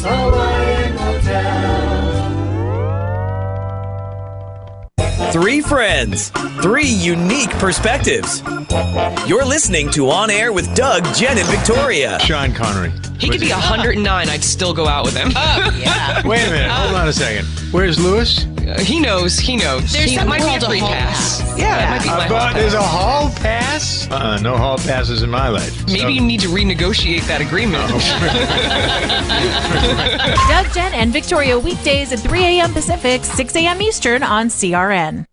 Hawaii's Hawaiian Hotel. Three friends, three unique perspectives. You're listening to On Air with Doug, Jen, and Victoria. Sean Connery. He could be 109. I'd still go out with him. Yeah. Wait a minute. Hold on a second. Where's Lewis? He knows. There's He something might be a called a free hall pass. pass. Yeah, it might be my hall pass. There's a hall pass? No hall passes in my life. Maybe you need to renegotiate that agreement. Doug, Jen, and Victoria weekdays at 3 a.m. Pacific, 6 a.m. Eastern on CRN.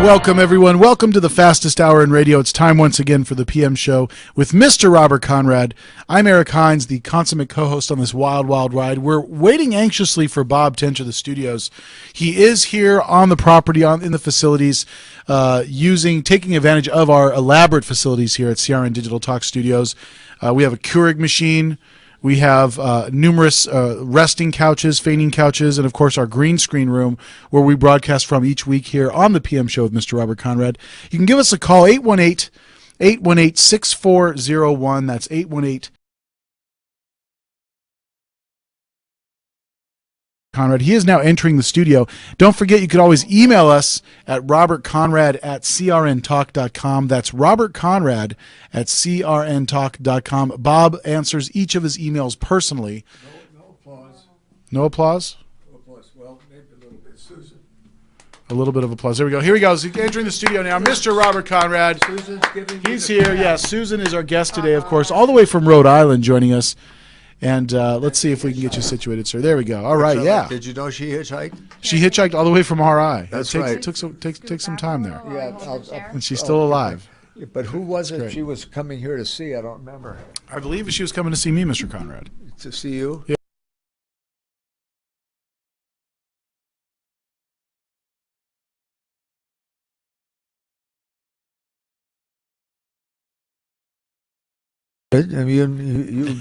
Welcome, everyone. Welcome to the fastest hour in radio. It's time once again for the PM show with Mr. Robert Conrad. I'm Eric Hines, the consummate co-host on this wild, wild ride. We're waiting anxiously for Bob to enter the studios. He is here on the property, in the facilities, taking advantage of our elaborate facilities here at CRN Digital Talk Studios. We have a Keurig machine. We have numerous resting couches, fainting couches, and, of course, our green screen room where we broadcast from each week here on the PM Show with Mr. Robert Conrad. You can give us a call, 818-818-6401. That's 818 Conrad. He is now entering the studio. Don't forget, you could always email us at robertconrad@crntalk.com. That's robertconrad@crntalk.com. Bob answers each of his emails personally. No applause. No applause? No applause. Well, maybe a little bit. Susan. A little bit of applause. There we go. Here he goes. He's entering the studio now. Mr. Robert Conrad. Susan's giving He's here. Yes, Susan is our guest today, of course, all the way from Rhode Island joining us. And let's see if we can get you situated, sir. There we go. All right, yeah. Did you know she hitchhiked? She hitchhiked all the way from RI. That's it right. Took some time there. Yeah. And she's still alive. But who was it great. she was coming here to see? I don't remember. I believe she was coming to see me, Mr. Conrad. To see you? Yeah. I mean, you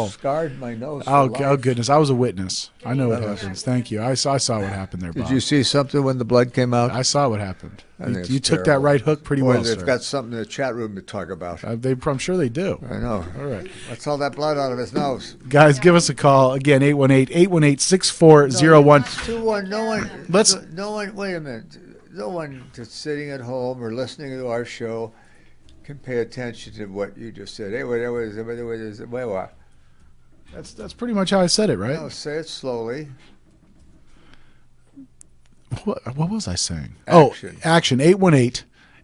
scarred my nose. Oh goodness! I was a witness. I know what Oh. happens. Thank you. I saw what happened there, Bob. Did you see something when the blood came out? I saw what happened. I think it's You took that terrible. right hook pretty Boy, well, they've sir. got something in the chat room to talk about. I'm sure they do. I know. All right. Let's all that blood out of his nose. Guys, give us a call. Again, 818-818-6401. 2-1. No one. Let's- No one. Wait a minute. No one that's sitting at home or listening to our show can pay attention to what you just said. Hey, wait. That's pretty much how I said it, right? No, say it slowly. What was I saying? Action. Oh, action.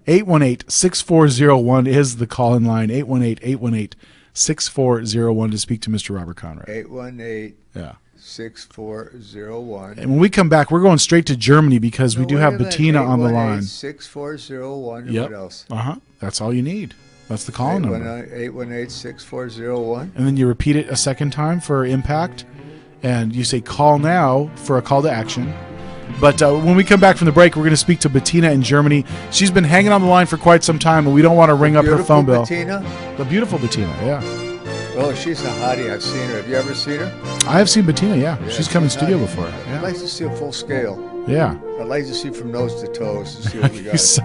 818-818-6401 is the call-in line. 818-818-6401 to speak to Mr. Robert Conrad. 818-6401. Yeah. And when we come back, we're going straight to Germany because we do have Bettina on the line. 6401. Yep. What else? That's all you need. That's the call number. 818-6401. And then you repeat it a second time for impact, and you say call now for a call to action. But when we come back from the break, we're going to speak to Bettina in Germany. She's been hanging on the line for quite some time, and we don't want to ring up her phone bill. Bettina? The beautiful Bettina, yeah. Oh, she's a hottie. I've seen her. Have you ever seen her? I have seen Bettina, yeah. She's come in she's studio hottie. before. I'd Yeah. like to see a full scale. Yeah. I'd like to see from nose to toes to see what we got.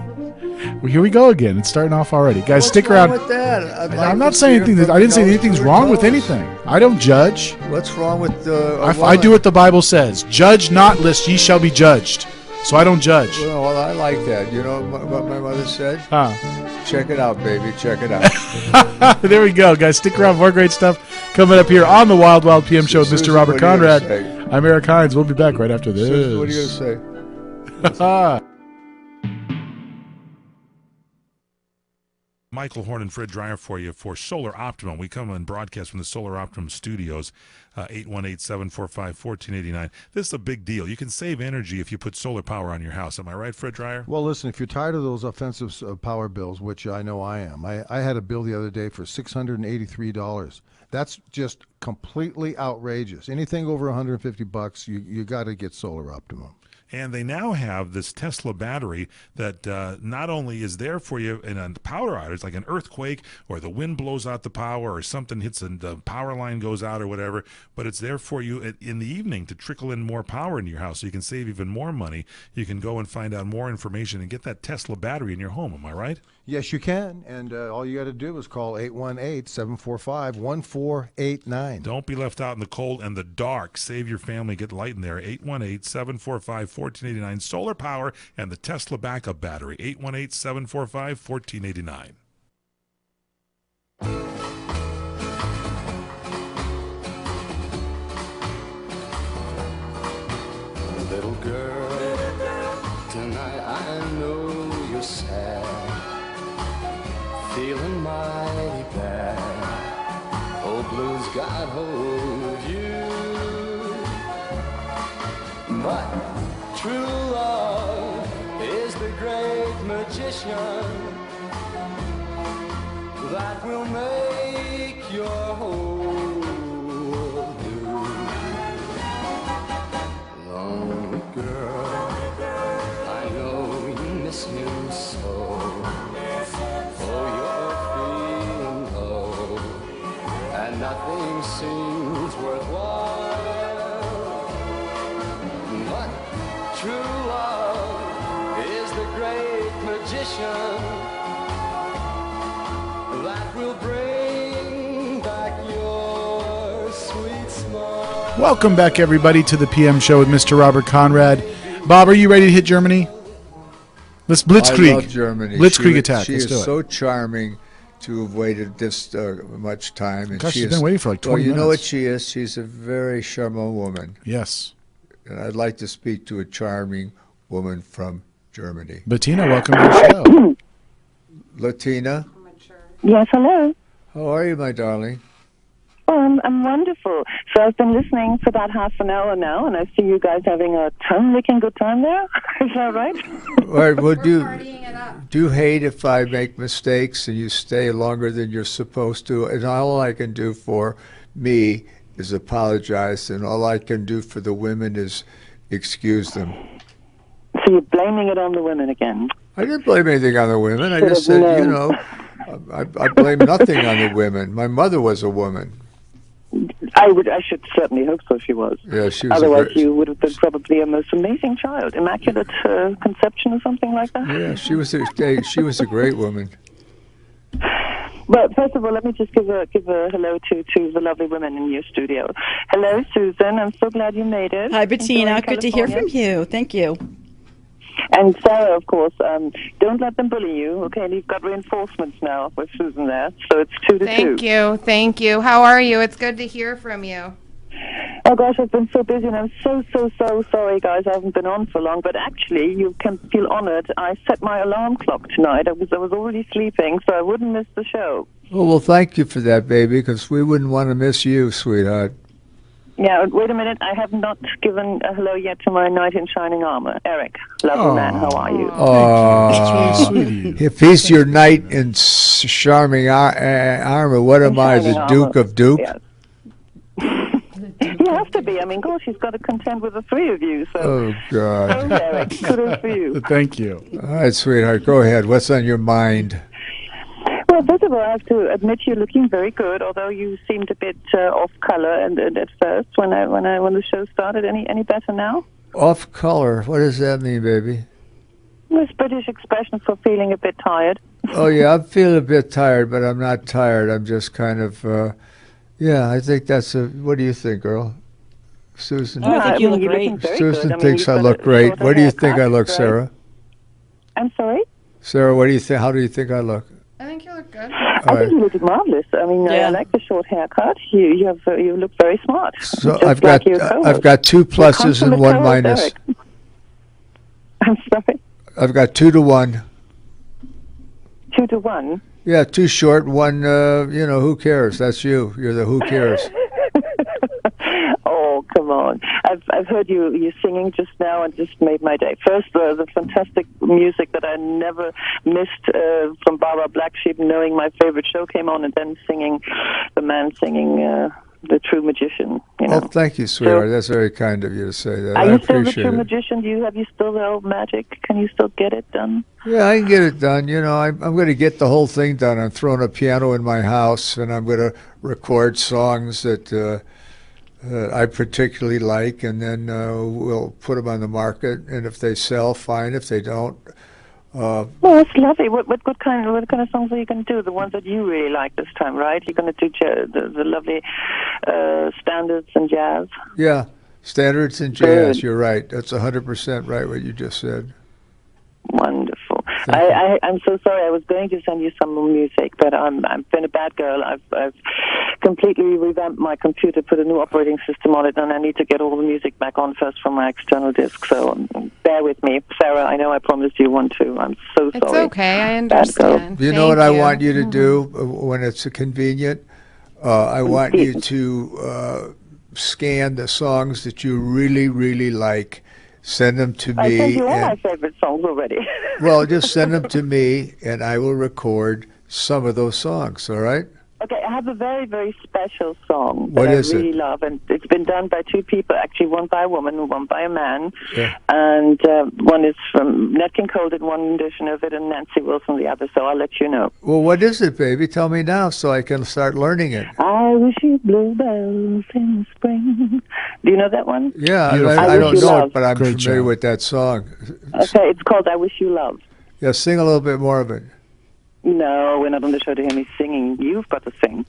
Well, here we go again. It's starting off already. Guys, stick What's wrong around. with that? I'd like I'm to not see saying her anything. from I didn't say nose anything's to wrong with toes. anything. I don't judge. What's wrong with I do what the Bible says. Judge not, lest ye shall be judged. So I don't judge. Well, I like that. You know what my mother said? Huh. Check it out, baby. Check it out. There we go, guys. Stick around. More great stuff coming up here on the Wild Wild PM Show with Susan, Mr. Robert what are you gonna Conrad. say? I'm Eric Hines. We'll be back right after this. Susan, what are you going to say? Michael Horn and Fred Dreyer for you for Solar Optimum. We come and broadcast from the Solar Optimum studios, 818-745-1489. This is a big deal. You can save energy if you put solar power on your house. Am I right, Fred Dreyer? Well, listen, if you're tired of those offensive power bills, which I know I am, I had a bill the other day for $683. That's just completely outrageous. Anything over $150, you got to get Solar Optimum. And they now have this Tesla battery that not only is there for you in a power outage, like an earthquake or the wind blows out the power or something hits and the power line goes out or whatever, but it's there for you in the evening to trickle in more power into your house so you can save even more money. You can go and find out more information and get that Tesla battery in your home. Am I right? Yes, you can. And all you got to do is call 818-745-1489. Don't be left out in the cold and the dark. Save your family. Get light in there. 818-745-1489. Solar power and the Tesla backup battery. 818-745-1489. Little girl, tonight I know you're sad, feeling mighty bad. Old blues got hold of you, but true love is the great magician that will make your whole world new. Lonely girl, I know you miss him so. Oh, you're feeling low, and nothing seems worthwhile. But true love is the great magician that will bring back your sweet smile. Welcome back, everybody, to the PM show with Mr. Robert Conrad. Bob, are you ready to hit Germany? Let's blitzkrieg. I love Germany. Blitzkrieg attack. She Let's is do it. so charming to have waited this much time. And Gosh, she she's been waiting for like 20 Well, you know what minutes. she is? She's a very charmant woman. Yes. And I'd like to speak to a charming woman from Germany. Bettina, welcome to the show. Latina, Yes, hello. how are you, my darling? Oh, I'm wonderful. So I've been listening for about half an hour now, and I see you guys having a licking good time there. Is that right? All right, well, do you hate if I make mistakes and you stay longer than you're supposed to? And all I can do for me is apologize, and all I can do for the women is excuse them. So you're blaming it on the women again? I didn't blame anything on the women. I Should just have said, you known. know, I blame nothing on the women. My mother was a woman. I should certainly hope so. She was. Yeah, she was. Otherwise, a great, you would have been probably a most amazing child, immaculate conception or something like that. Yeah, she was a great woman. But first of all, let me just give a hello to the lovely women in your studio. Hello, Susan. I'm so glad you made it. Hi, Bettina. Enjoying Good to hear from California. you. Thank you. And Sarah, of course. Don't let them bully you. Okay, and you've got reinforcements now with Susan there, so it's 2 to 2. Thank you. How are you? It's good to hear from you. Oh gosh, I've been so busy, and I'm so sorry, guys. I haven't been on for long, but actually, you can feel honored. I set my alarm clock tonight. I was already sleeping, so I wouldn't miss the show. Oh, well, thank you for that, baby, because we wouldn't want to miss you, sweetheart. Yeah, wait a minute. I have not given a hello yet to my knight in shining armor, Eric. Lovely man. How are you? That's really sweet of you. If he's your knight in charming armor, what am I, the shining Duke armor. of Duke? Yes. You have to be. I mean, gosh, he's got to contend with the three of you. So, Oh, God. oh, Eric, kudos for you. Thank you. All right, sweetheart, go ahead. What's on your mind? Well, first of all, I have to admit you're looking very good, although you seemed a bit off color and at first when the show started. Any better now? Off color. What does that mean, baby? This British expression for feeling a bit tired. Oh, yeah, I'm feeling a bit tired, but I'm not tired. I'm just kind of, yeah, I think that's a, what do you think, girl? Susan? Oh, I think you look you're looking great. very Susan good. thinks you've I got look a great. shorter What do you think I haircut, look, right? Sarah? I'm sorry? Sarah, what do you think? How do you think I look? I think you look good. I think you look marvelous. I mean, Yeah. I like the short haircut. You look very smart. So Just I've like got your co-host. I've got two Your pluses and consummate one co-host, minus. Eric. I'm sorry. I've got 2-1. 2-1. Yeah, 2 short, 1. Who cares? That's you. You're the who cares. Oh, come on. I've heard you singing just now and just made my day. First, the fantastic music that I never missed from Barbara Black Sheep, knowing my favorite show came on, and then the man singing The True Magician. Oh, thank you, sweetheart. That's very kind of you to say that. Are I you still the appreciate True it. Magician? Have you still the old magic? Can you still get it done? Yeah, I can get it done. I'm going to get the whole thing done. I'm throwing a piano in my house, and I'm going to record songs that I particularly like, and then we'll put them on the market. And if they sell, fine. If they don't, well, that's lovely. What kind of songs are you going to do? The ones that you really like this time, right? You're going to do the lovely standards and jazz. Yeah, standards and jazz. Good. You're right. That's 100% right what you just said. Wonderful. I'm so sorry. I was going to send you some more music, but I've been a bad girl. I've completely revamped my computer, put a new operating system on it, and I need to get all the music back on first from my external disk. So bear with me, Sarah. I know I promised you one too. I'm so sorry. It's okay. I understand. You know what I want you to do when it's convenient? I want you to scan the songs that you really, really like. Send them to me. I sent you all my favorite songs already. Well, just send them to me, and I will record some of those songs, all right? Okay, I have a very, very special song What that is I it? really love, and it's been done by 2 people, actually, one by a woman and one by a man. Yeah. And one is from Nat King Cole did one edition of it, and Nancy Wilson the other, so I'll let you know. Well, what is it, baby? Tell me now so I can start learning it. I wish you bluebells in spring. Do you know that one? Yeah, Beautiful. I don't Wish You know Love. it, but I'm Great familiar job. with that song. Okay, it's called I Wish You Love. Yeah, sing a little bit more of it. No, we're not on the show to hear me singing. You've got to sing.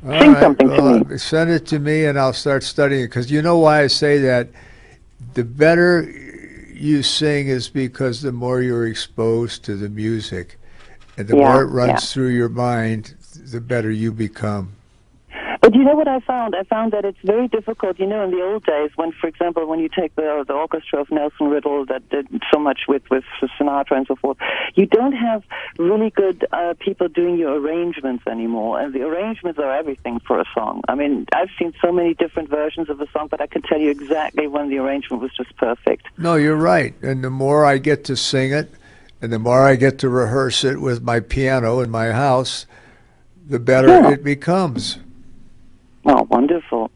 All Sing right, something to well, me. Send it to me, and I'll start studying it. Because you know why I say that? The better you sing is because the more you're exposed to the music, and the more it runs through your mind, the better you become. But you know what I found? I found that it's very difficult. In the old days, when, for example, when you take the orchestra of Nelson Riddle that did so much with Sinatra and so forth, you don't have really good people doing your arrangements anymore. And the arrangements are everything for a song. I mean, I've seen so many different versions of a song, but I can tell you exactly when the arrangement was just perfect. No, you're right. And the more I get to sing it, and the more I get to rehearse it with my piano in my house, the better it becomes. Oh, wonderful.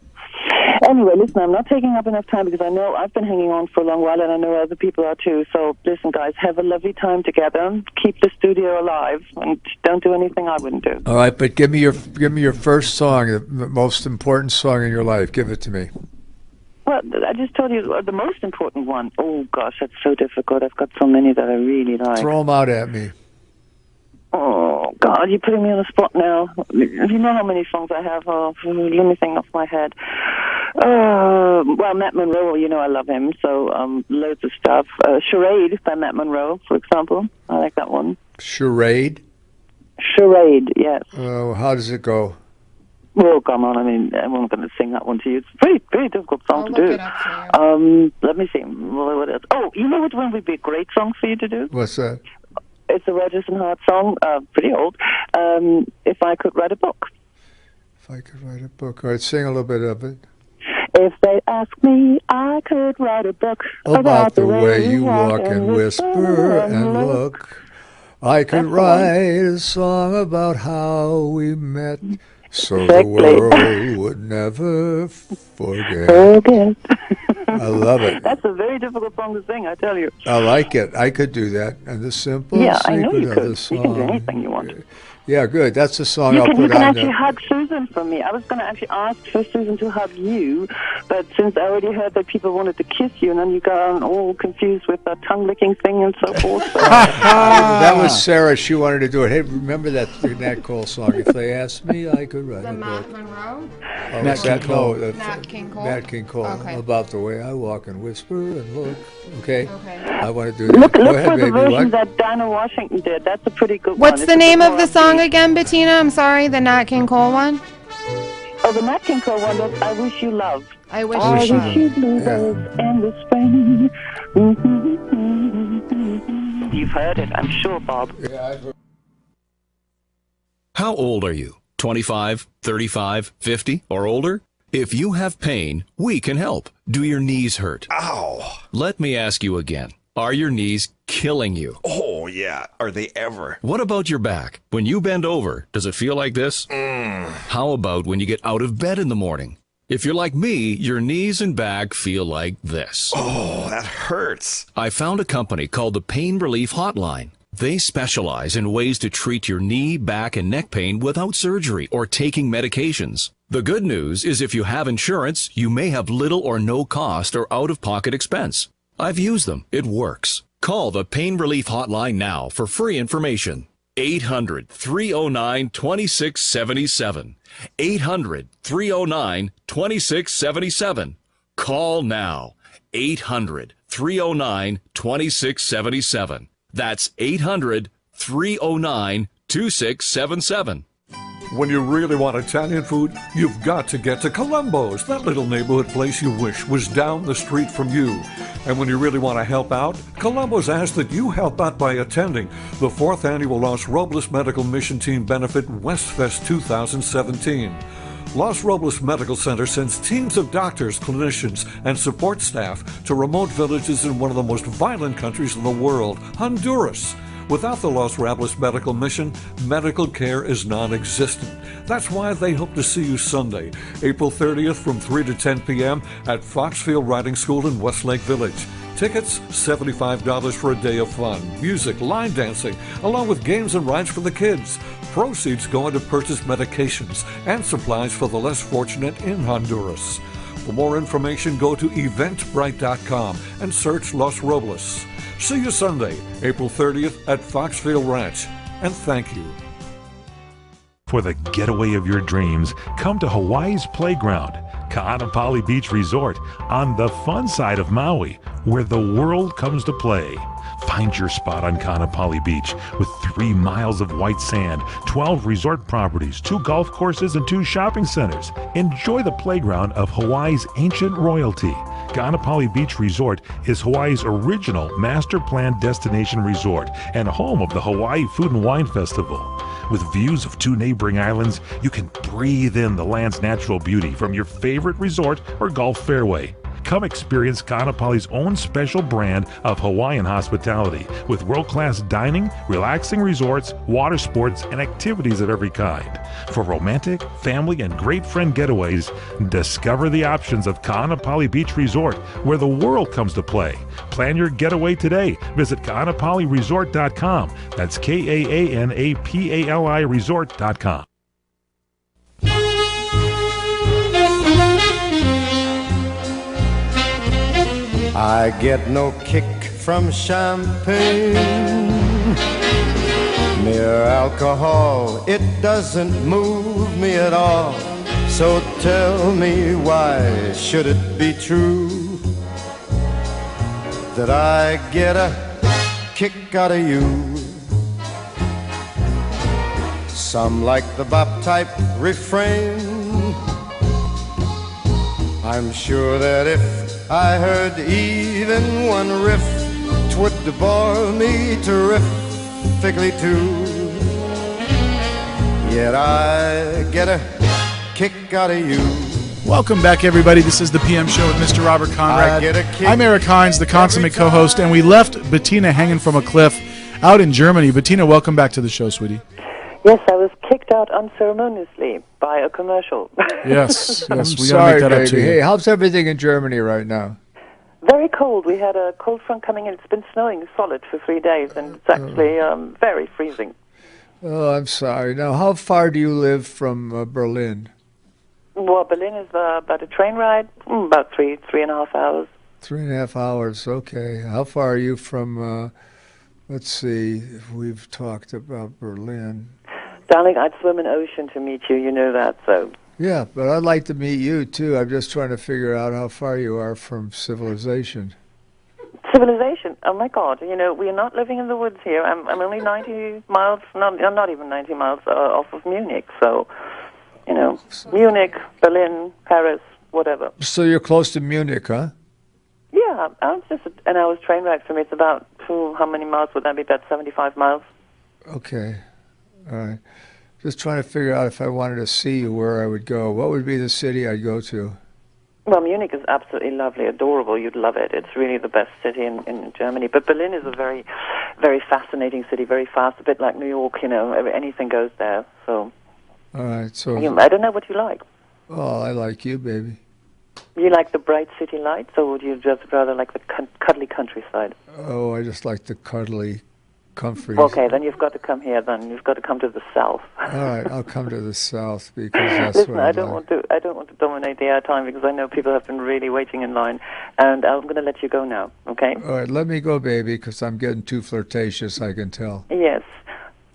Anyway, listen, I'm not taking up enough time because I know I've been hanging on for a long while and I know other people are too. So listen, guys, have a lovely time together. Keep the studio alive and don't do anything I wouldn't do. All right, but give me your first song, the most important song in your life. Give it to me. Well, I just told you the most important one. Oh, gosh, that's so difficult. I've got so many that I really like. Throw them out at me. Oh, God, you're putting me on the spot now. You know how many songs I have. Oh, let me think off my head. Well, Matt Monro, I love him, so loads of stuff. Charade by Matt Monro, for example. I like that one. Charade? Charade, yes. How does it go? Oh, come on. I mean, I'm not going to sing that one to you. It's a pretty, pretty difficult song to look do. it up for you. Let me see. What else? Oh, you know what one would be a great song for you to do? What's that? It's a Rodgers and Hart song, pretty old. If I Could Write a Book. If I could write a book. All right, sing a little bit of it. If they ask me, I could write a book About the way you walk and whisper and look. I could write a song about how we met, so the world would never forget. I love it. That's a very difficult song to sing, I tell you. I like it. I could do that. And the simple I know you secret of could. the song. You can do anything you want. Yeah, good. That's the song You I'll can put on actually there. hug Susan for me. I was going to actually ask for Susan to hug you, but since I already heard that people wanted to kiss you, and then you got all confused with the tongue-licking thing and so forth. So. That was Sarah. She wanted to do it. Hey, remember that Nat Cole song? If they asked me, I could write The a Matt book. Monroe? Oh, Nat is that- King Cole. no, Nat King Cole? Nat King Cole. Okay. About the way I walk and whisper and look. Okay? Okay. I want to do that. Look Go ahead, for the baby. version What? that Dinah Washington did. That's a pretty good one. What's It's the a name bit of the more song upbeat. again, Bettina? I'm sorry, the Nat King Cole one? Oh, the Nat King Cole one, that's I Wish You Love. I wish I you wish you bluebirds in the spring. you've heard it, I'm sure, Bob. Yeah, I've heard. How old are you? 25, 35, 50, or older? If you have pain, we can help. Do your knees hurt? Ow. Let me ask you again. Are your knees killing you? Oh, yeah. Are they ever? What about your back? When you bend over, does it feel like this? How about when you get out of bed in the morning? If you're like me, your knees and back feel like this. Oh, that hurts. I found a company called the Pain Relief Hotline. They specialize in ways to treat your knee, back, and neck pain without surgery or taking medications. The good news is if you have insurance, you may have little or no cost or out-of-pocket expense. I've used them. It works. Call the Pain Relief Hotline now for free information. 800-309-2677. 800-309-2677. Call now. 800-309-2677. That's 800-309-2677. When you really want Italian food, you've got to get to Columbo's, that little neighborhood place you wish was down the street from you. And when you really want to help out, Columbo's asks that you help out by attending the 4th Annual Los Robles Medical Mission Team Benefit Westfest 2017. Los Robles Medical Center sends teams of doctors, clinicians, and support staff to remote villages in one of the most violent countries in the world, Honduras. Without the Los Robles Medical Mission, medical care is non-existent. That's why they hope to see you Sunday, April 30th from 3 to 10 p.m. at Foxfield Riding School in Westlake Village. Tickets, $75 for a day of fun, music, line dancing, along with games and rides for the kids. Proceeds go into purchase medications and supplies for the less fortunate in Honduras. For more information, go to eventbrite.com and search Los Robles. See you Sunday, April 30th at Foxfield Ranch, and thank you. For the getaway of your dreams, come to Hawaii's Playground, Ka'anapali Beach Resort, on the fun side of Maui, where the world comes to play. Find your spot on Ka'anapali Beach with 3 miles of white sand, 12 resort properties, 2 golf courses, and 2 shopping centers. Enjoy the playground of Hawaii's ancient royalty. Ka'anapali Beach Resort is Hawaii's original master planned destination resort and home of the Hawaii Food and Wine Festival. With views of 2 neighboring islands, you can breathe in the land's natural beauty from your favorite resort or golf fairway. Come experience Ka'anapali's own special brand of Hawaiian hospitality with world-class dining, relaxing resorts, water sports, and activities of every kind. For romantic, family, and great friend getaways, discover the options of Ka'anapali Beach Resort, where the world comes to play. Plan your getaway today. Visit Ka'anapaliResort.com. That's KAANAPALI Resort.com. I get no kick from champagne. Mere alcohol, it doesn't move me at all. So tell me, why should it be true that I get a kick out of you? Some like the bop type refrain. I'm sure that if I heard even one riff, 'twould bore me terrifically too. Yet I get a kick out of you. Welcome back, everybody. This is the PM Show with Mr. Robert Conrad. I get a kick I'm Eric Hines, the consummate every time. co-host, and we left Bettina hanging from a cliff out in Germany. Bettina, welcome back to the show, sweetie. Yes, I was kicked out unceremoniously by a commercial. Yes, I'm yes, we gotta sorry, make that up to baby. you. Hey, how's everything in Germany right now? Very cold. We had a cold front coming in. It's been snowing solid for 3 days, and it's actually very freezing. Oh, I'm sorry. Now, how far do you live from Berlin? Well, Berlin is about a train ride, about 3.5 hours. 3.5 hours. Okay. How far are you from? Let's see. We've talked about Berlin. Darling, I'd swim an ocean to meet you. You know that, so. Yeah, but I'd like to meet you too. I'm just trying to figure out how far you are from civilization. Civilization? Oh my God! You know, we are not living in the woods here. I'm only 90 miles. No, I'm not even 90 miles off of Munich. So, you know, Munich, Berlin, Paris, whatever. So you're close to Munich, huh? Yeah, it's just an hour's train ride for me. It's about how many miles would that be? About 75 miles. Okay. All right. Just trying to figure out if I wanted to see you, where I would go. What would be the city I'd go to? Well, Munich is absolutely lovely, adorable. You'd love it. It's really the best city in Germany. But Berlin is a very, very fascinating city, very fast, a bit like New York, anything goes there. So, all right. So I don't know what you like. Oh, I like you, baby. You like the bright city lights, or would you just rather like the cuddly countryside? Oh, I just like the cuddly comfort. Okay, then you've got to come here. Then you've got to come to the south. All right, I'll come to the south because that's Listen, what I don't want to dominate the airtime because I know people have been really waiting in line, and I'm going to let you go now. Okay? All right, let me go, baby, because I'm getting too flirtatious. I can tell. Yes.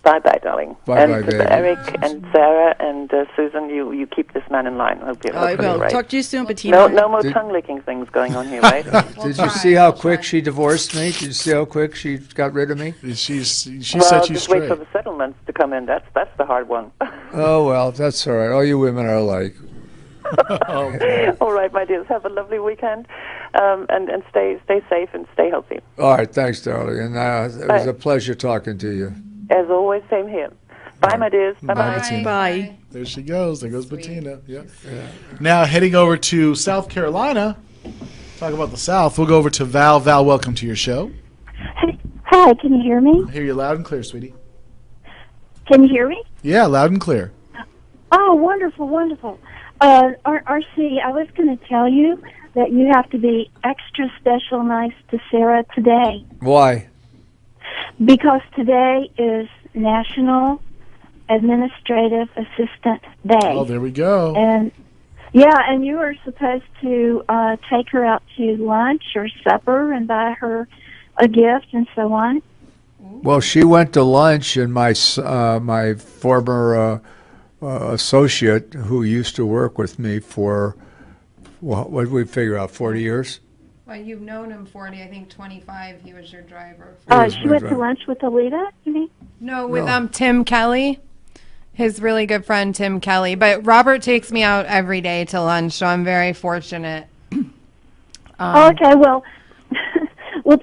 Bye-bye, darling. Bye-bye, baby. Eric and Sarah and Susan, you keep this man in line. Hope you're I will. right. Talk to you soon, Bettina. No more tongue-licking things going on here, right? Did you see how quick she divorced me? Did you see how quick she got rid of me? She said she's just straight. wait for the settlements to come in. That's the hard one. Oh, well, that's all right. All you women are alike. All right, my dears. Have a lovely weekend, and stay safe and stay healthy. All right, thanks, darling. And it was a pleasure talking to you. As always, same here. Bye, my dears. Bye-bye. Bettina. Bye. There she goes. There goes Bettina. Yeah. Now, heading over to South Carolina, talk about the South, we'll go over to Val. Val, welcome to your show. Hi, can you hear me? I hear you loud and clear, sweetie. Can you hear me? Yeah, loud and clear. Oh, wonderful, wonderful. RC, I was going to tell you that you have to be extra special nice to Sarah today. Why? Because today is National Administrative Assistant Day. Oh, there we go. And and you were supposed to take her out to lunch or supper and buy her a gift and so on. Well, she went to lunch, and my former associate, who used to work with me for, what did we figure out, 40 years? Well, you've known him 40, I think 25. He was your driver. She went to lunch with Alita, you mean? No, with Tim Kelly, his really good friend Tim Kelly. But Robert takes me out every day to lunch, so I'm very fortunate. Okay, well,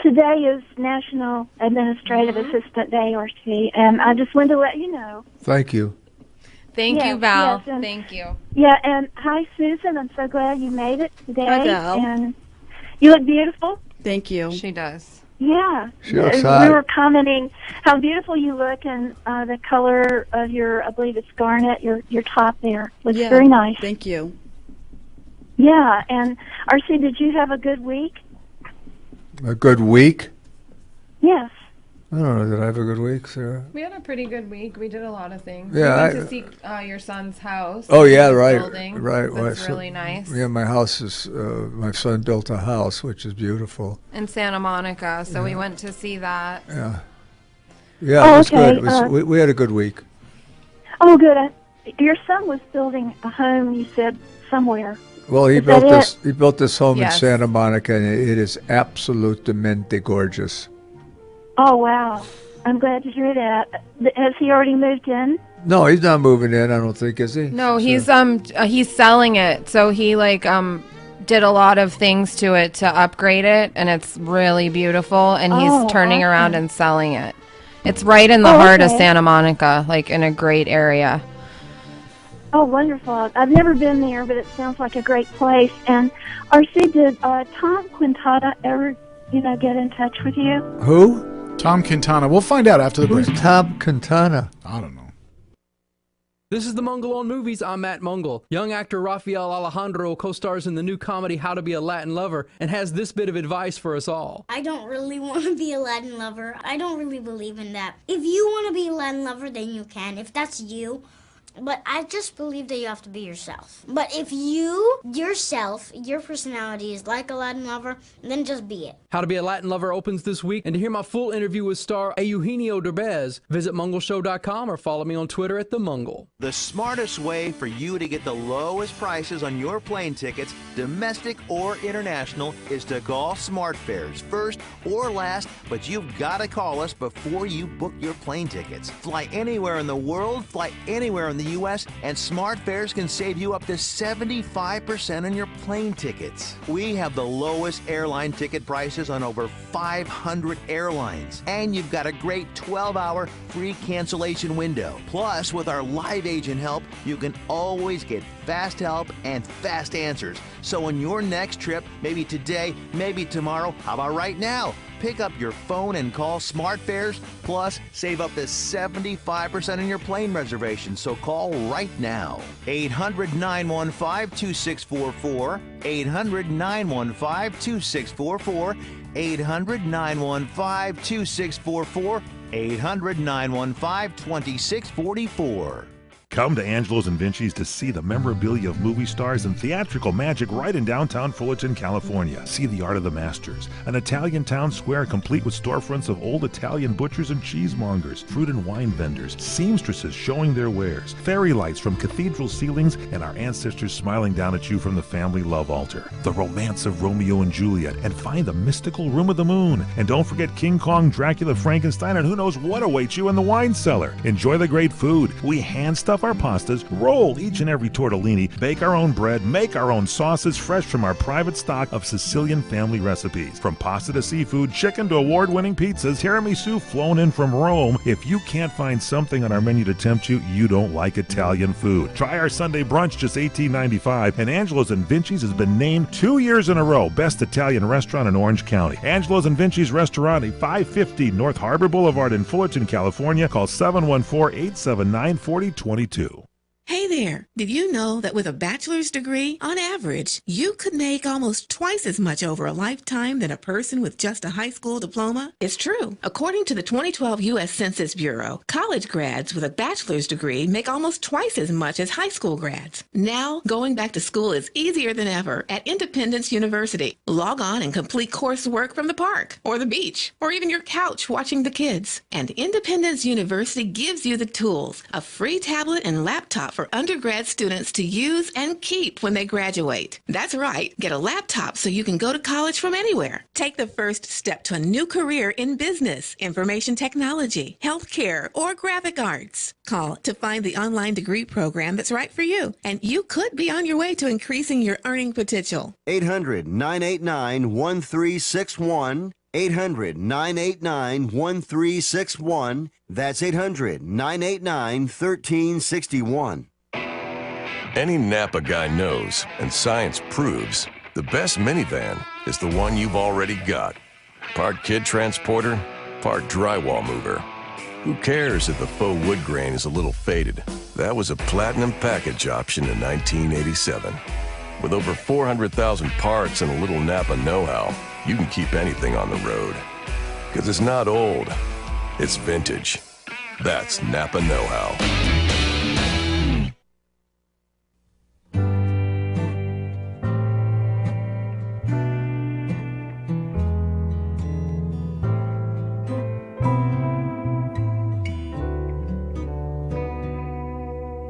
today is National Administrative Assistant Day, RC, and I just wanted to let you know. Thank you. Thank you, Val. Yes, Thank you. Yeah, and hi, Susan. I'm so glad you made it today. Hi, Val. And you look beautiful. Thank you. She does. Yeah. She looks hot. We were commenting how beautiful you look, and the color of your, I believe it's garnet, your top there looks very nice. Thank you. Yeah, and RC, did you have a good week? A good week? Yes. I don't know. Did I have a good week, Sarah? We had a pretty good week. We did a lot of things. Yeah, we went to see your son's house. Oh, yeah, right. Building. Right. That's really nice. Yeah, my house is, my son built a house, which is beautiful. In Santa Monica, so we went to see that. Yeah. Yeah, it was good. We had a good week. Oh, good. Your son was building a home, you said, somewhere. Well, he built this home in Yes. Santa Monica, and it is absolutamente gorgeous. Oh, wow. I'm glad to hear that. Has he already moved in? No, he's not moving in, I don't think, is he? No, he's selling it. So he did a lot of things to it to upgrade it, and it's really beautiful, and he's turning around and selling it. It's right in the heart of Santa Monica, like in a great area. Oh, wonderful. I've never been there, but it sounds like a great place. And RC, did Tom Quintana ever, get in touch with you? Who? Tom Quintana. We'll find out after the break. Who's Tom Quintana? I don't know. This is the Mungle on Movies. I'm Matt Mungle. Young actor Rafael Alejandro co-stars in the new comedy How to Be a Latin Lover and has this bit of advice for us all. I don't really want to be a Latin lover. I don't really believe in that. If you want to be a Latin lover, then you can, if that's you. But I just believe that you have to be yourself. But if yourself, your personality is like a Latin lover, then just be it. How to Be a Latin Lover opens this week, and to hear my full interview with star Eugenio Derbez, visit mungleshow.com or follow me on Twitter at @themungle. The smartest way for you to get the lowest prices on your plane tickets, domestic or international, is to call SmartFares first or last, but you've got to call us before you book your plane tickets. Fly anywhere in the world, fly anywhere in in the U.S., and SmartFares can save you up to 75% on your plane tickets. We have the lowest airline ticket prices on over 500 airlines, and you've got a great 12-hour free cancellation window. Plus, with our live agent help, you can always get fast help and fast answers. So on your next trip, maybe today, maybe tomorrow, how about right now? Pick up your phone and call SmartFares, plus save up to 75% on your plane reservation. So call right now. 800-915-2644, 800-915-2644, 800-915-2644, 800-915-2644. Come to Angelo's and Vinci's to see the memorabilia of movie stars and theatrical magic right in downtown Fullerton, California. See the art of the masters, an Italian town square complete with storefronts of old Italian butchers and cheesemongers, fruit and wine vendors, seamstresses showing their wares, fairy lights from cathedral ceilings, and our ancestors smiling down at you from the family love altar. The romance of Romeo and Juliet, and find the mystical Room of the Moon. And don't forget King Kong, Dracula, Frankenstein, and who knows what awaits you in the wine cellar. Enjoy the great food. We hand stuff our pastas, roll each and every tortellini, bake our own bread, make our own sauces fresh from our private stock of Sicilian family recipes. From pasta to seafood, chicken to award-winning pizzas, tiramisu flown in from Rome. If you can't find something on our menu to tempt you, you don't like Italian food. Try our Sunday brunch, just $18.95, and Angelo's and Vinci's has been named 2 years in a row Best Italian Restaurant in Orange County. Angelo's and Vinci's Restaurant at 550 North Harbor Boulevard in Fullerton, California. Call 714-879-4022. Hey there! Did you know that with a bachelor's degree, on average, you could make almost twice as much over a lifetime than a person with just a high school diploma? It's true. According to the 2012 U.S. Census Bureau, college grads with a bachelor's degree make almost twice as much as high school grads. Now, going back to school is easier than ever at Independence University. Log on and complete coursework from the park, or the beach, or even your couch watching the kids. And Independence University gives you the tools, a free tablet and laptop for undergrad students to use and keep when they graduate. That's right, get a laptop so you can go to college from anywhere. Take the first step to a new career in business, information technology, healthcare, or graphic arts. Call to find the online degree program that's right for you, and you could be on your way to increasing your earning potential. 800-989-1361. 800-989-1361. That's 800-989-1361. Any Napa guy knows, and science proves, the best minivan is the one you've already got. Part kid transporter, part drywall mover. Who cares if the faux wood grain is a little faded? That was a platinum package option in 1987. With over 400,000 parts and a little Napa know-how, you can keep anything on the road. Because it's not old, it's vintage. That's Napa know-how.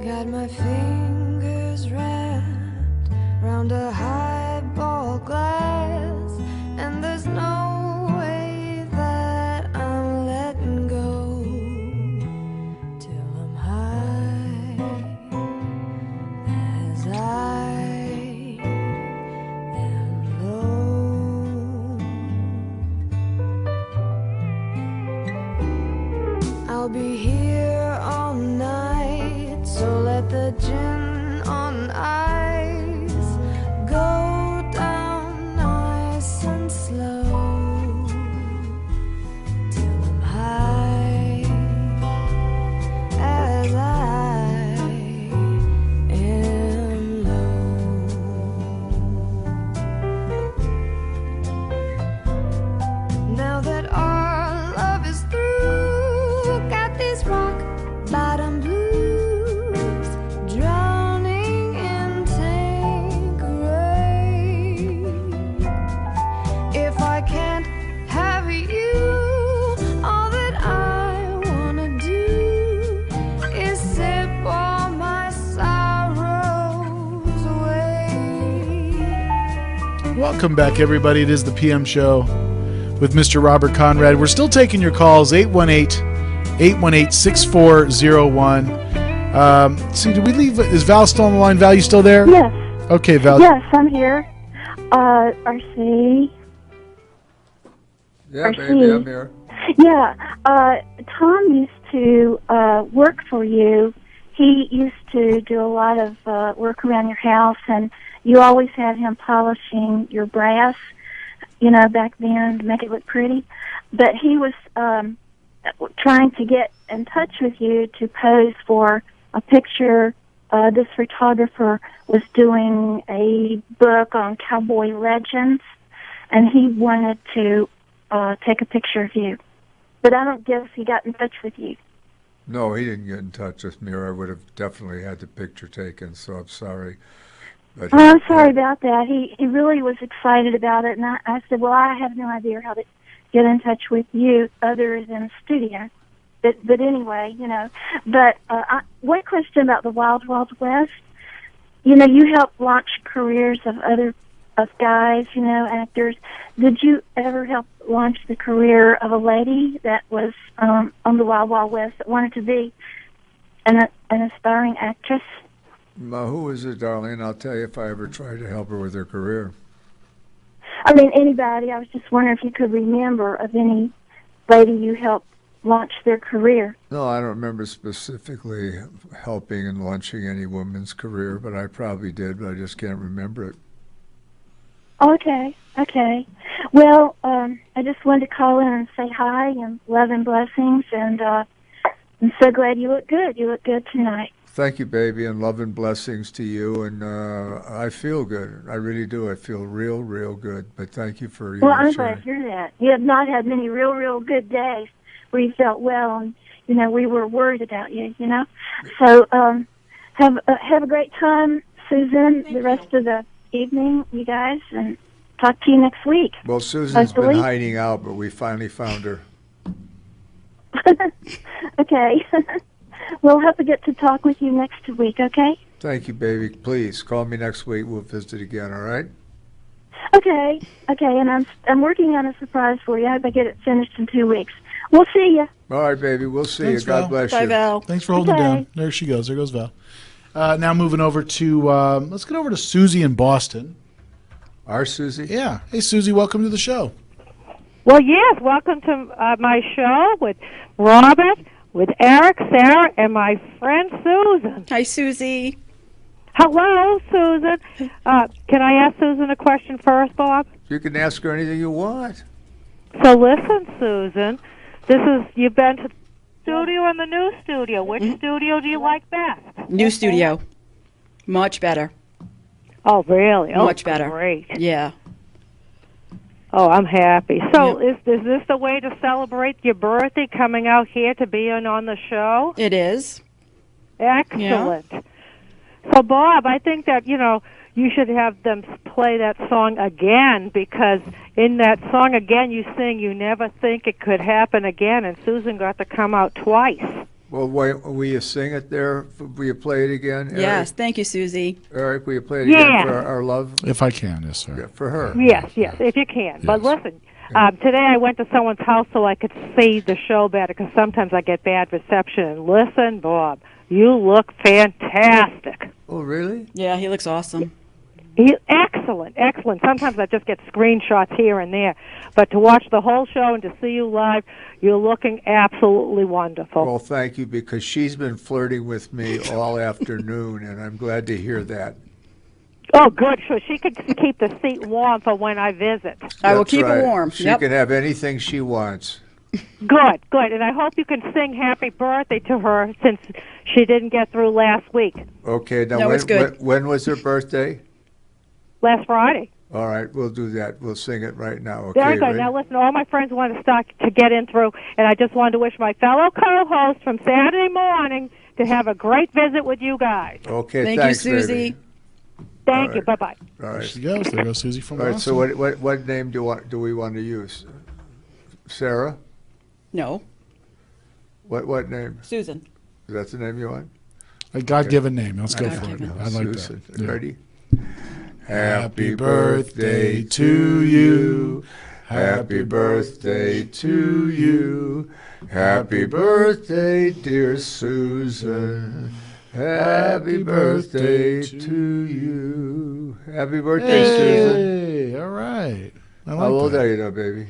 Got my fingers wrapped round a highball glass, and there's no way that I'm letting go till I'm high as I am low. I'll be here all night, so let the gin on ice go down nice and slow till I'm high as I am low. Now that our love is through, got these rock bottom blues, drowning in Tanqueray. If I can't have you, all that I wanna do is sip all my sorrows away. Welcome back, everybody. It is the PM Show with Mr. Robert Conrad. We're still taking your calls, 818-818-6401. See, did we leave? Is Val still on the line? Val, you still there? Yes. Okay, Val. Yes, I'm here. RC. Yeah, RC. baby, I'm here. Yeah. Tom used to work for you. He used to do a lot of work around your house, and you always had him polishing your brass, back then to make it look pretty. But he was trying to get in touch with you to pose for a picture. This photographer was doing a book on cowboy legends, and he wanted to take a picture of you. But I don't guess he got in touch with you. No, he didn't get in touch with me, or I would have definitely had the picture taken, so I'm sorry. But I'm sorry about that. He really was excited about it, and I said, well, I have no idea how to get in touch with you other than studio. But anyway, But one question about the Wild Wild West. You help launch careers of guys, actors. Did you ever help launch the career of a lady that was on the Wild Wild West that wanted to be an aspiring actress? Who is it, darling? I'll tell you if I ever tried to help her with her career. I mean, anybody. I was just wondering if you could remember of any lady you helped launch their career. No, I don't remember specifically helping and launching any woman's career, but I probably did, but I just can't remember it. Okay. Well, I just wanted to call in and say hi and love and blessings, and I'm so glad you look good. You look good tonight. Thank you, baby, and love and blessings to you. And I feel good. I really do. I feel real, real good. But thank you for Well, I'm sharing. glad to hear that. You have not had many real, real good days where you felt well, and we were worried about you. So have a great time, Susan. The rest of the evening, you guys, and talk to you next week. Well, Susan's hopefully. been hiding out, but we finally found her. Okay. We'll have to get to talk with you next week, okay? Thank you, baby. Please call me next week. We'll visit again, all right? Okay, and I'm working on a surprise for you. I hope I get it finished in 2 weeks. We'll see you. All right, baby. We'll see Thanks, you. God Val. bless Bye, you. Val. Thanks for holding it Okay. down. There she goes. There goes Val. Now moving over to, let's get over to Susie in Boston. Our Susie? Yeah. Hey, Susie, welcome to the show. Well, yes, welcome to my show with Robert, with Eric, Sarah, and my friend Susan. Hi, Susie. Hello, Susan. Can I ask Susan a question first, Bob? You can ask her anything you want. So listen, Susan, you've been to the studio and the new studio. Which studio do you like best? New studio. Much better. Oh, really? Much better. Great. Yeah. Oh, I'm happy. So is this the way to celebrate your birthday, coming out here to be on the show? It is. Excellent. Yeah. So, Bob, I think that, you should have them play that song again, because in that song again you sing, "You never think it could happen again," and Susan got to come out twice. Well, will you sing it there? Will you play it again, Eric? Yes, thank you, Susie. Eric, will you play it again for our love? If I can, yes, sir. Yeah, for her. Yes, if you can. Yes. But listen, today I went to someone's house so I could see the show better, because sometimes I get bad reception. And listen, Bob, you look fantastic. Oh, really? Yeah, he looks awesome. Excellent. Sometimes I just get screenshots here and there. But to watch the whole show and to see you live, you're looking absolutely wonderful. Well, thank you, because she's been flirting with me all afternoon, and I'm glad to hear that. Oh, good. So she could keep the seat warm for when I visit. I will keep it warm. She can have anything she wants. Good. And I hope you can sing happy birthday to her, since she didn't get through last week. Okay. Now, No, it's good. when was her birthday? Last Friday. All right, we'll do that. We'll sing it right now. Okay, Very good. ready? Now, listen, all my friends want to start to get in through, and I just wanted to wish my fellow co-host from Saturday morning to have a great visit with you guys. Okay, Thank thanks, you, Susie. baby. Thank you. Bye-bye. All right. There she goes. There goes Susie from All right, Boston. so what name do we want to use? Sarah? No. What name? Susan. Is that the name you want? A God-given name. Let's go for it. God-given. I like Susan. that. Yeah. Ready? Happy birthday to you. Happy birthday to you. Happy birthday, dear Susan. Happy birthday to you. Happy birthday, Susan. All right. I like How old that. are you now, baby?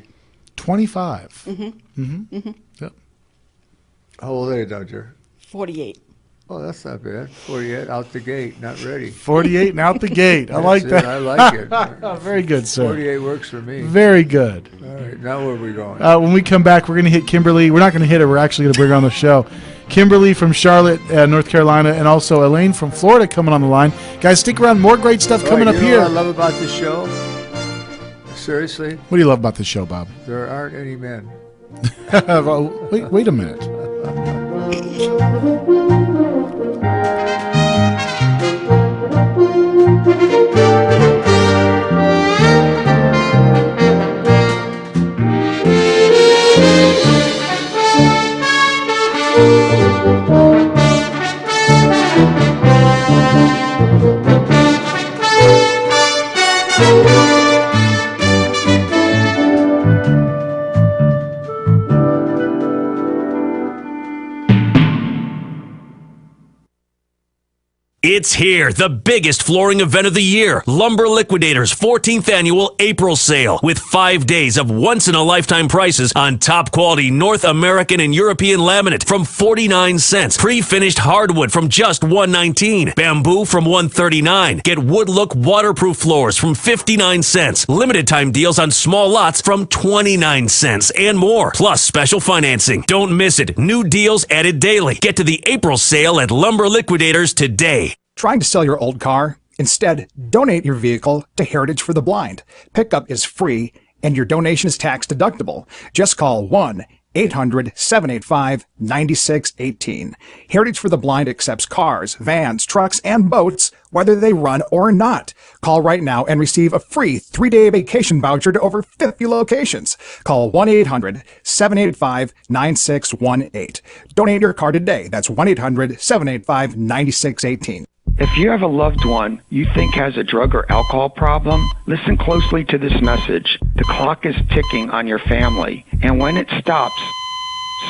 25. Mm-hmm. Mm-hmm. Mm-hmm. Yep. How old are you now, Jer? 48. Oh, that's not bad. 48 out the gate, not ready. 48 and out the gate. I like That's that. it. I like it. Very good, sir. 48 works for me. Very good. All right, now where are we going? When we come back, we're going to hit Kimberly. We're not going to hit her. We're actually going to bring her on the show. Kimberly from Charlotte, North Carolina, and also Elaine from Florida coming on the line. Guys, stick around. More great stuff coming up you know here. what I love about this show? Seriously? What do you love about this show, Bob? There aren't any men. Wait a minute. It's here, the biggest flooring event of the year. Lumber Liquidators' 14th annual April sale with 5 days of once-in-a-lifetime prices on top-quality North American and European laminate from 49 cents. Pre-finished hardwood from just $1.19. Bamboo from $1.39. Get wood look waterproof floors from 59 cents. Limited time deals on small lots from 29 cents and more. Plus special financing. Don't miss it. New deals added daily. Get to the April sale at Lumber Liquidators today. Trying to sell your old car? Instead, donate your vehicle to Heritage for the Blind. Pickup is free and your donation is tax deductible. Just call 1-800-785-9618. Heritage for the Blind accepts cars, vans, trucks, and boats, whether they run or not. Call right now and receive a free 3-day vacation voucher to over 50 locations. Call 1-800-785-9618. Donate your car today. That's 1-800-785-9618. If you have a loved one you think has a drug or alcohol problem, listen closely to this message. The clock is ticking on your family, and when it stops,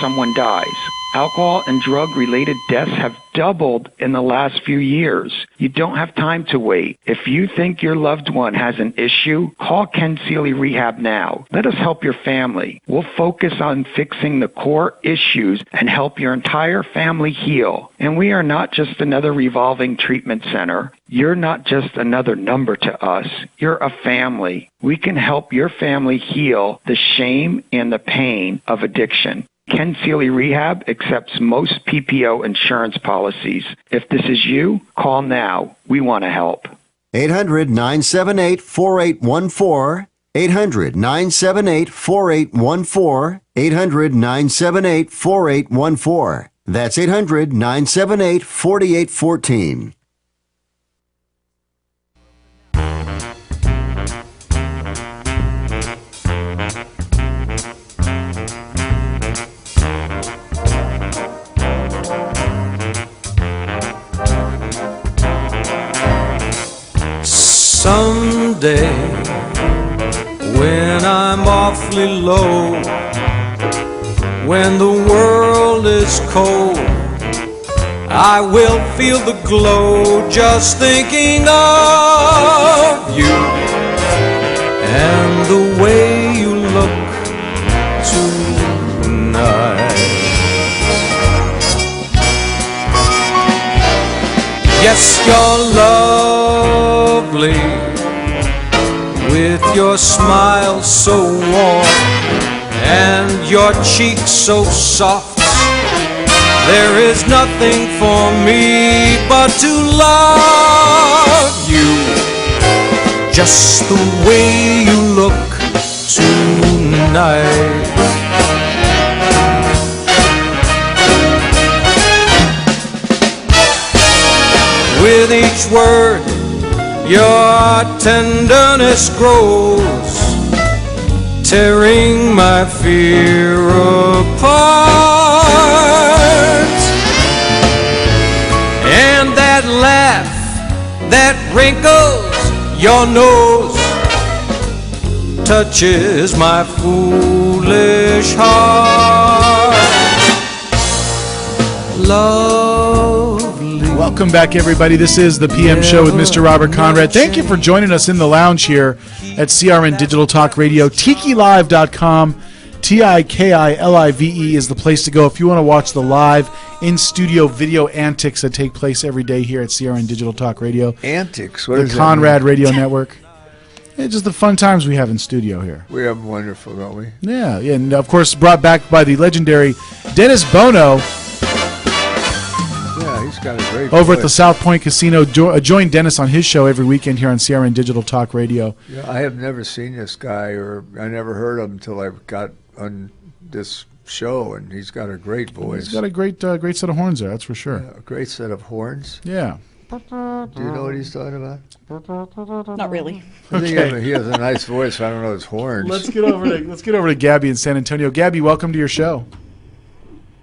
someone dies. Alcohol and drug-related deaths have doubled in the last few years. You don't have time to wait. If you think your loved one has an issue, call Ken Seeley Rehab now. Let us help your family. We'll focus on fixing the core issues and help your entire family heal. And we are not just another revolving treatment center. You're not just another number to us. You're a family. We can help your family heal the shame and the pain of addiction. Ken Seeley Rehab accepts most PPO insurance policies. If this is you, call now. We want to help. 800-978-4814. 800-978-4814. 800-978-4814. That's 800-978-4814. Someday, when I'm awfully low, when the world is cold, I will feel the glow just thinking of you and the way you look tonight. Yes, you're lovely, with your smile so warm and your cheeks so soft. There is nothing for me but to love you, just the way you look tonight. With each word, your tenderness grows, tearing my fear apart. And that laugh that wrinkles your nose touches my foolish heart. Lovely. Welcome back, everybody. This is the PM Show with Mr. Robert Conrad. Thank you for joining us in the lounge here at CRN Digital Talk Radio. TikiLive.com. TikiLive is the place to go if you want to watch the live in-studio video antics that take place every day here at CRN Digital Talk Radio. Antics? What the does Conrad that mean? Radio Network. It's just the fun times we have in studio here. We have wonderful, don't we? Yeah, and of course brought back by the legendary Dennis Bono. Yeah, he's got a great Over voice. at the South Point Casino. Join Dennis on his show every weekend here on CRN Digital Talk Radio. Yeah, I have never seen this guy, or I never heard of him until I got on this show, and he's got a great voice. He's got a great set of horns there, that's for sure. Yeah, a great set of horns. Yeah. Do you know what he's talking about? Not really. I think he has a nice voice. I don't know his horns. Let's get over to Gabby in San Antonio. Gabby, welcome to your show.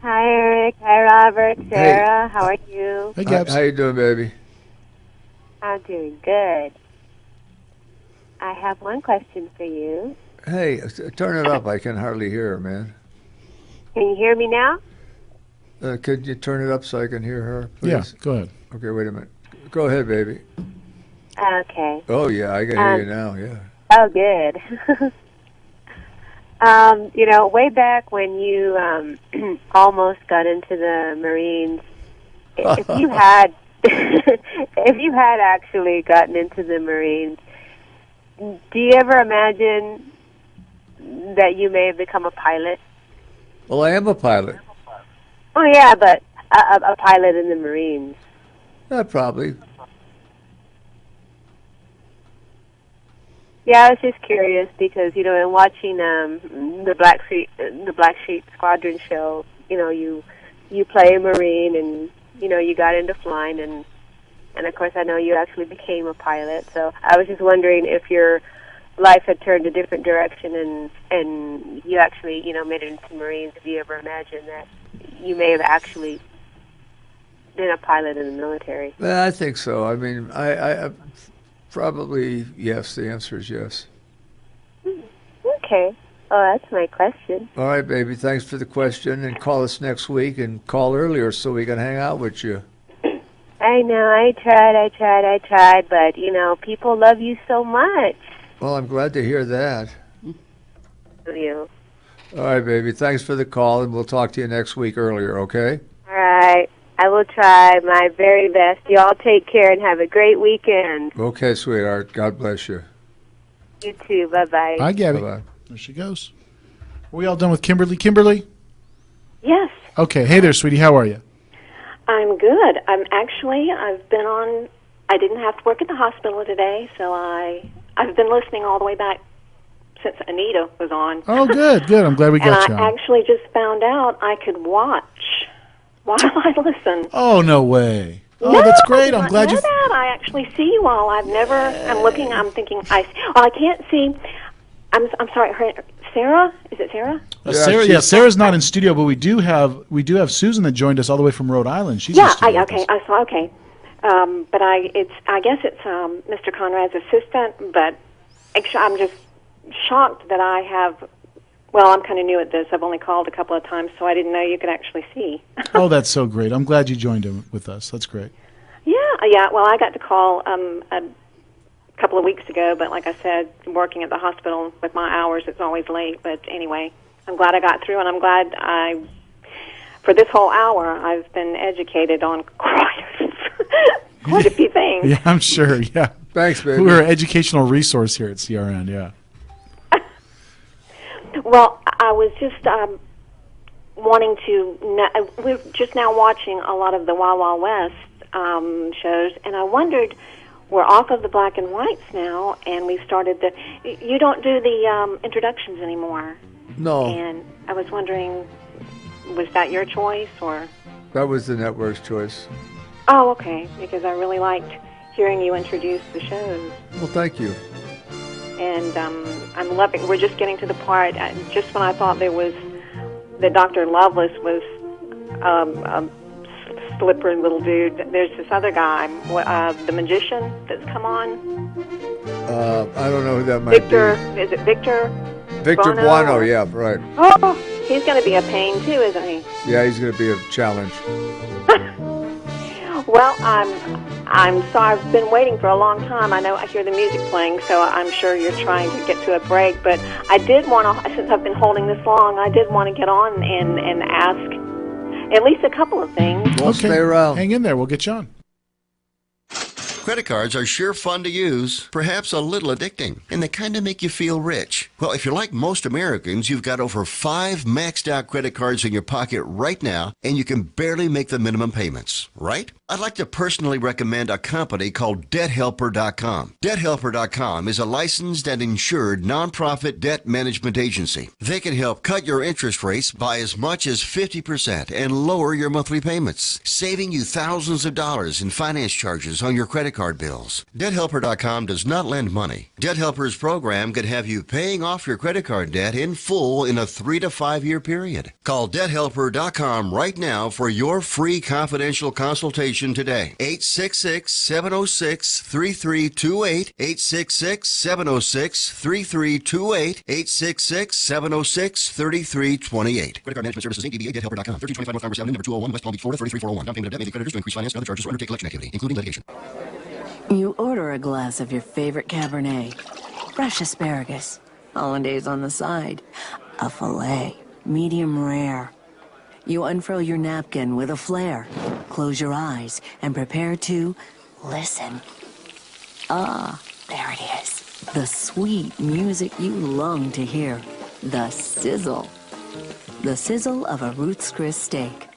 Hi, Eric. Hi, Robert. Sarah, how are you? Hey, Gabs. How you doing, baby? I'm doing good. I have one question for you. Hey, turn it up. I can hardly hear her, man. Can you hear me now? Could you turn it up so I can hear her, please? Yeah, go ahead. Okay, wait a minute. Go ahead, baby. Okay. Oh, yeah, I can hear you now, yeah. Oh, good. Way back when you almost got into the Marines, if you had actually gotten into the Marines, do you ever imagine that you may have become a pilot? Well, I am a pilot. Oh, yeah, but a pilot in the Marines. Probably. Yeah, I was just curious because in watching the Black Sheep Squadron show, you play a Marine and you got into flying and of course I know you actually became a pilot. So I was just wondering if your life had turned a different direction and you actually made it into Marines. If you ever imagined that you may have actually been a pilot in the military? I think so. I mean, I probably yes. The answer is yes. Okay. Oh, that's my question. All right, baby. Thanks for the question, and call us next week and call earlier so we can hang out with you. I know. I tried, but people love you so much. Well, I'm glad to hear that. You. All right, baby. Thanks for the call, and we'll talk to you next week earlier, okay? All right. I will try my very best. You all take care and have a great weekend. Okay, sweetheart. God bless you. You too. Bye-bye. Hi, Gabby. Bye-bye. There she goes. Are we all done with Kimberly? Kimberly? Yes, Okay. Hey there, sweetie. How are you? I'm good. I've been on. I didn't have to work at the hospital today, so I've been listening all the way back since Anita was on. Oh, good. I'm glad we got and you I on. actually just found out I could watch while I listen. Oh, no way. Oh, No, that's great. I I'm glad know you... that. I actually see you all. I'm looking. I'm thinking. I can't see. I'm sorry. Sarah? Is it Sarah? Sarah's not in studio, but we do have Susan that joined us all the way from Rhode Island. She's Yeah. in studio. Okay. I saw. Okay. But I guess it's Mr. Conrad's assistant. But actually, I'm just shocked that I have. Well, I'm kind of new at this. I've only called a couple of times, so I didn't know you could actually see. Oh, that's so great. I'm glad you joined in with us. That's great. Yeah. Well, I got to call a couple of weeks ago, but like I said, working at the hospital with my hours, it's always late. But anyway, I'm glad I got through, and I'm glad for this whole hour, I've been educated on quite a few things. Yeah, I'm sure. Yeah. Thanks, baby. We're an educational resource here at CRN. Yeah. Well, I was just wanting to. We're just now watching a lot of the Wild Wild West shows, and I wondered. We're off of the black and whites now, and we've started the. You don't do the introductions anymore. No. And I was wondering, was that your choice or? That was the network's choice. Oh, okay. Because I really liked hearing you introduce the shows. Well, thank you. And I'm loving. We're just getting to the part. Just when I thought that Dr. Lovelace was a slippery little dude. There's this other guy, the magician that's come on. I don't know who that might Victor, be. is it Victor? Victor Buono, yeah, right. Oh, he's going to be a pain too, isn't he? Yeah, he's going to be a challenge. Well, I'm sorry. I've been waiting for a long time. I know I hear the music playing, so I'm sure you're trying to get to a break. But I did want to, since I've been holding this long, I did want to get on and ask at least a couple of things. We'll stay around. Hang in there. We'll get you on. Credit cards are sure fun to use, perhaps a little addicting, and they kind of make you feel rich. Well, if you're like most Americans, you've got over 5 maxed out credit cards in your pocket right now, and you can barely make the minimum payments, right? I'd like to personally recommend a company called DebtHelper.com. DebtHelper.com is a licensed and insured nonprofit debt management agency. They can help cut your interest rates by as much as 50% and lower your monthly payments, saving you thousands of dollars in finance charges on your credit card bills. DebtHelper.com does not lend money. Debt Helper's program could have you paying off your credit card debt in full in a 3 to 5 year period. Call DebtHelper.com right now for your free confidential consultation today. 866-706-3328. 866-706-3328. 866-706-3328. Credit card management services, Inc. DBA, DebtHelper.com. 1325 North Congress Avenue, number 201, West Palm Beach, Florida, 33401. Down payment of debt may be creditors to increase finance and other charges or undertake collection activity, including litigation. You order a glass of your favorite Cabernet, fresh asparagus, hollandaise on the side, a filet, medium rare. You unfurl your napkin with a flair, close your eyes, and prepare to listen. Ah, there it is. The sweet music you long to hear. The sizzle. The sizzle of a Ruth's Chris steak.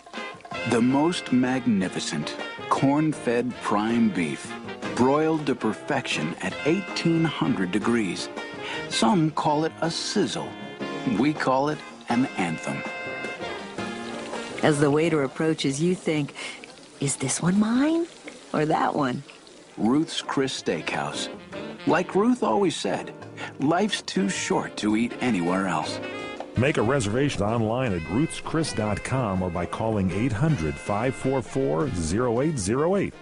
The most magnificent corn-fed prime beef, broiled to perfection at 1800 degrees. Some call it a sizzle. We call it an anthem. As the waiter approaches, you think, is this one mine or that one? Ruth's Chris Steakhouse. Like Ruth always said, life's too short to eat anywhere else. Make a reservation online at ruthschris.com or by calling 800-544-0808.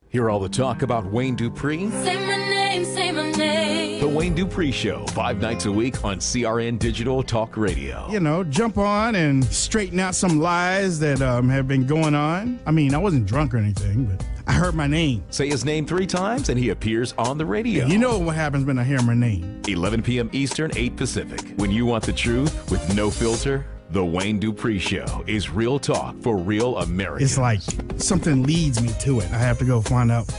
Hear all the talk about Wayne Dupree? Say my name, say my name. The Wayne Dupree Show, 5 nights a week on CRN Digital Talk Radio. You know, jump on and straighten out some lies that have been going on. I mean, I wasn't drunk or anything, but I heard my name. Say his name 3 times and he appears on the radio. You know what happens when I hear my name. 11 p.m. Eastern, 8 Pacific. When you want the truth with no filter, The Wayne Dupree Show is real talk for real Americans. It's like something leads me to it. I have to go find out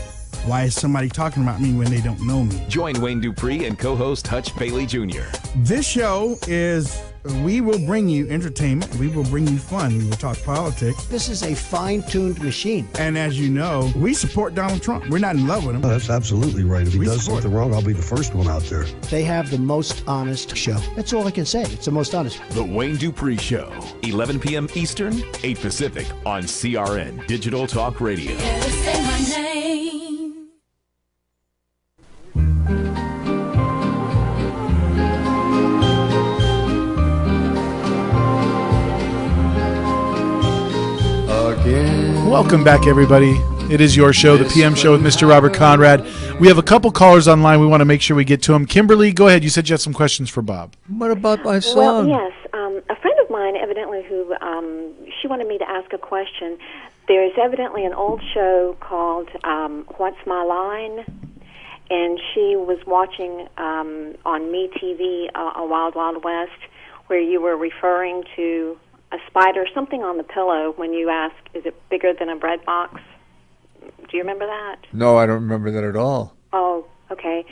why is somebody talking about me when they don't know me. Join Wayne Dupree and co-host Hutch Bailey Jr. This show is, we will bring you entertainment. We will bring you fun. We will talk politics. This is a fine-tuned machine. And as you know, we support Donald Trump. We're not in love with him. Oh, that's absolutely right. If he does something wrong, I'll be the first one out there. They have the most honest show. That's all I can say. It's the most honest. The Wayne Dupree Show, 11 p.m. Eastern, 8 Pacific on CRN Digital Talk Radio. Say my name. Welcome back, everybody. It is your show, the PM Show with Mr. Robert Conrad. We have a couple callers online. We want to make sure we get to them. Kimberly, go ahead. You said you had some questions for Bob. What about my son? Well, yes. A friend of mine, evidently, who she wanted me to ask a question. There is evidently an old show called What's My Line? And she was watching on MeTV, A Wild Wild West, where you were referring to a spider, something on the pillow, when you ask, is it bigger than a bread box? Do you remember that? No, I don't remember that at all. Oh, okay.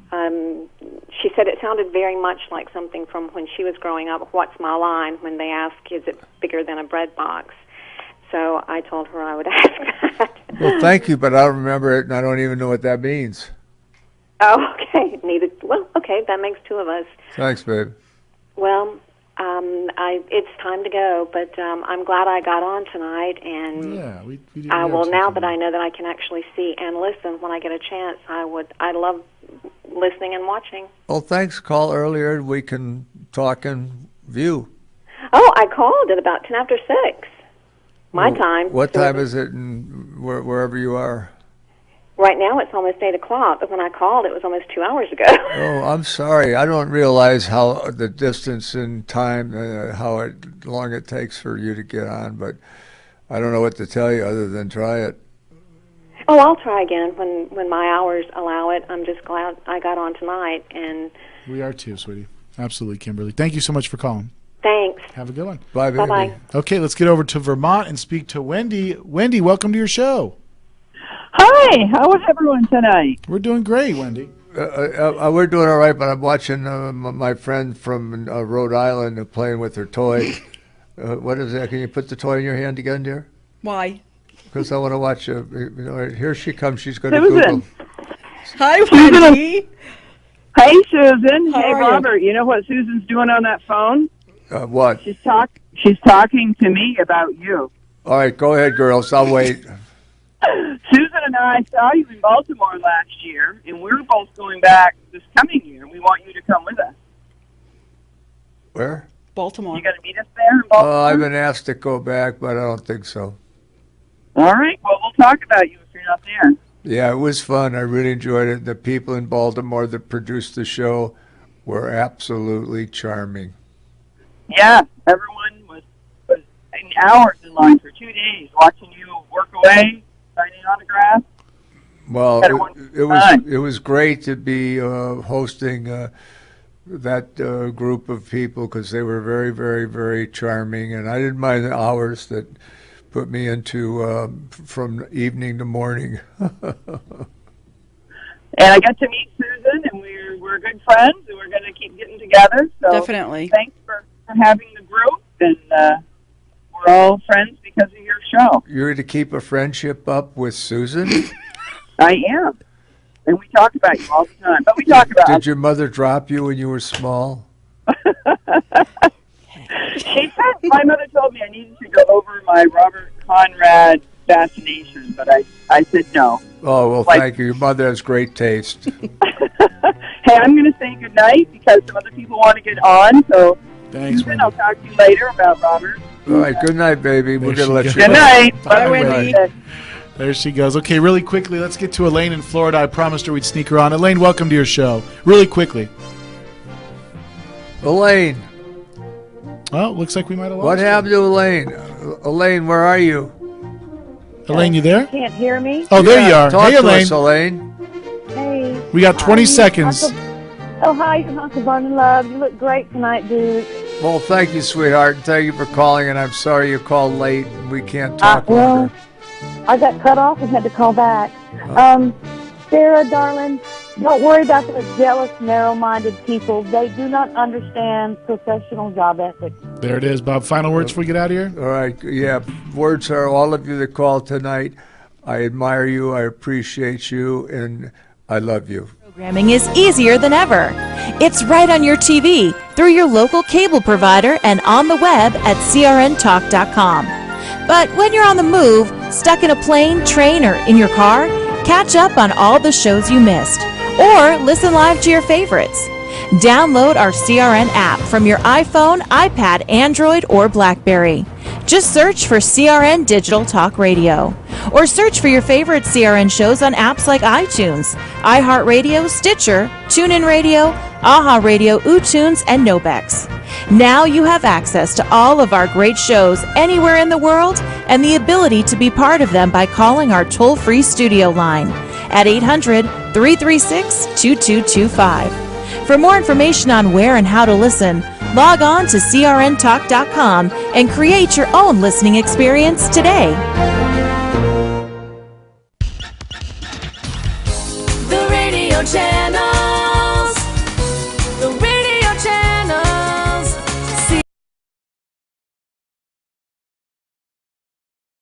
She said it sounded very much like something from when she was growing up, What's My Line, when they ask, is it bigger than a bread box? So I told her I would ask that. Well, thank you, but I don't remember it, and I don't even know what that means. Oh, okay. Well, okay, that makes 2 of us. Thanks, babe. Well, it's time to go, but I'm glad I got on tonight, and I will, now that I know that I can actually see and listen when I get a chance, I love listening and watching. Well, thanks. Call earlier, and we can talk and view. Oh, I called at about 10 after 6, my time. What time is it wherever you are? Right now it's almost 8 o'clock, but when I called it was almost 2 hours ago. Oh, I'm sorry. I don't realize how the distance in time, how long it takes for you to get on, but I don't know what to tell you other than try it. Oh, I'll try again when my hours allow it. I'm just glad I got on tonight. And we are too, sweetie. Absolutely, Kimberly. Thank you so much for calling. Thanks. Have a good one. Bye, baby. Bye-bye. Okay, let's get over to Vermont and speak to Wendy. Wendy, welcome to your show. Hi, how is everyone tonight? We're doing great, Wendy. We're doing all right, but I'm watching my friend from Rhode Island playing with her toy. What is that? Can you put the toy in your hand again, dear? Why? Because I want to watch. Here she comes. She's going to Susan. Google. Hi, Wendy. Hey, Susan. How Hey, are Robert. You know what Susan's doing on that phone? What? She's talking to me about you. All right, go ahead, girls. I'll wait. Susan and I saw you in Baltimore last year, and we're both going back this coming year. We want you to come with us. Where? Baltimore. You going to meet us there in Baltimore? I've been asked to go back, but I don't think so. All right. Well, we'll talk about you if you're not there. Yeah, it was fun. I really enjoyed it. The people in Baltimore that produced the show were absolutely charming. Yeah, everyone was in hours in line for 2 days watching you work away, signing autographs. Well, it was great to be hosting that group of people because they were very, very, very charming, and I didn't mind the hours that put me into from evening to morning. And I got to meet Susan, and we're good friends, and we're going to keep getting together. So definitely. Thanks for having the group, and we're all friends because of your show. You're to keep a friendship up with Susan? I am. And we talk about you all the time. But we talk about... Did your mother drop you when you were small? My mother told me I needed to go over my Robert Conrad fascination, but I said no. Oh, well, thank you. Your mother has great taste. Hey, I'm going to say goodnight because some other people want to get on, so thanks, Susan, I'll talk to you later about Robert. All right, good night, baby. We're going to let you Good go. night. Bye, Wendy. There she goes. Okay, really quickly, let's get to Elaine in Florida. I promised her we'd sneak her on. Elaine, welcome to your show. Really quickly. Elaine. Well, looks like we might have lost What her. happened to Elaine? Elaine, where are you? Elaine, you there? Can't hear me? Oh, there you are. Talk Hey, to Elaine. us, Elaine. Hey. We got 20 seconds. Oh, hi, Uncle Vernon Love. You look great tonight, dude. Well, thank you, sweetheart. And thank you for calling, and I'm sorry you called late and we can't talk Well, longer. I got cut off and had to call back. Sarah, darling, don't worry about those jealous, narrow-minded people. They do not understand professional job ethics. There it is, Bob. Final words before we get out of here? All right. Yeah, words are all of you that called tonight. I admire you, I appreciate you, and I love you. Programming is easier than ever. It's right on your TV, through your local cable provider, and on the web at crntalk.com. But when you're on the move, stuck in a plane, train, or in your car, catch up on all the shows you missed. Or listen live to your favorites. Download our CRN app from your iPhone, iPad, Android, or BlackBerry. Just search for CRN Digital Talk Radio. Or search for your favorite CRN shows on apps like iTunes, iHeartRadio, Stitcher, TuneIn Radio, AHA Radio, uTunes, and Nobex. Now you have access to all of our great shows anywhere in the world and the ability to be part of them by calling our toll-free studio line at 800-336-2225. For more information on where and how to listen, log on to crntalk.com and create your own listening experience today.